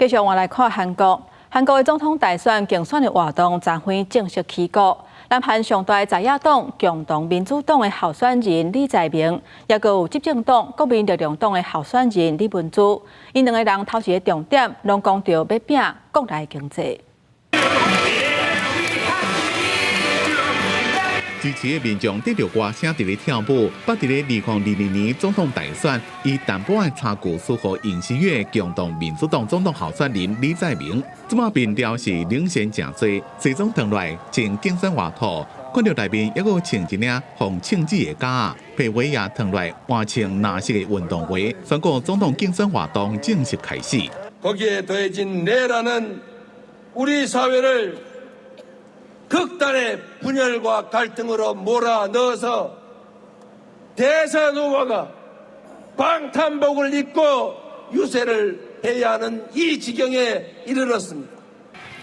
继续我来看韩国，韩国的总统大选竞选的活动昨天正式起告。南韩上大在野党共同民主党的候选人李在明，也佮有执政党国民力量党的候选人李文珠，因两个人头一个重点拢讲到要拼国内经济。 支持的民众得到歌声伫咧跳舞，捌伫咧2022年总统大选以淡薄的差距输予尹锡悦共同民主党总统候选人李在明。即马民调是领先真多，西装唐来穿竞选外套，看到内面还有穿一领红庆字的架，皮鞋也唐来换穿蓝色的运动鞋，宣告总统竞选活动正式开始。 거기에 더해진 내라는 우리 사회를 극단의 분열과 갈등으로 몰아넣어서 대선 후보가 방탄복을 입고 유세를 해야 하는 이 지경에 이르렀습니다.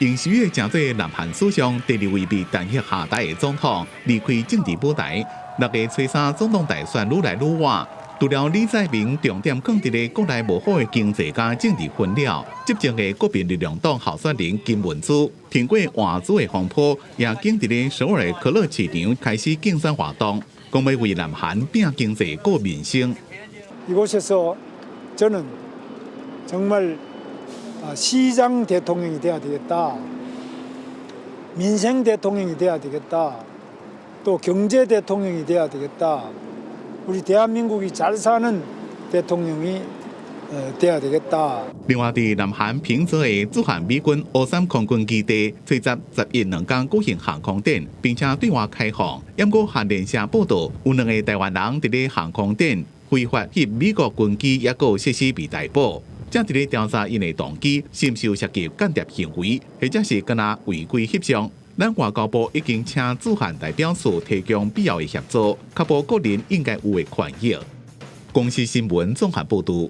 尹锡悦成做南韩史上第2位被弹劾下台的总统，离开政治舞台。6月初3总统大选愈来愈晚。 除了李在明重点放伫咧国内无好的经济甲政治分了，执政的国民力量党候选人金文珠，听过换子的风波，也经伫咧首尔的可乐市场开始竞选活动，讲要为南韩拼经济、顾民生。 이곳에서 저는 정말 시장 대통령이 돼야 되겠다, 민생 대통령이 돼야 되겠다, 또 경제 대통령이 돼야 되겠다. 우리 대한민국이 잘 사는 대통령이 돼야 되겠다. 另外，伫南韩平泽的驻韩美军53空军基地，随着11两天举行航空展，并且对外开放。不过，韩联社报道，有2个台湾人伫咧航空展非法入美国军机，也有设施被逮捕。正伫咧调查因的动机，是毋是有涉及间谍行为，或者是敢若违规翕相。 咱外交部已经请驻韩代表处提供必要的协助，确保个人应该有的权益。公司新闻综合报道。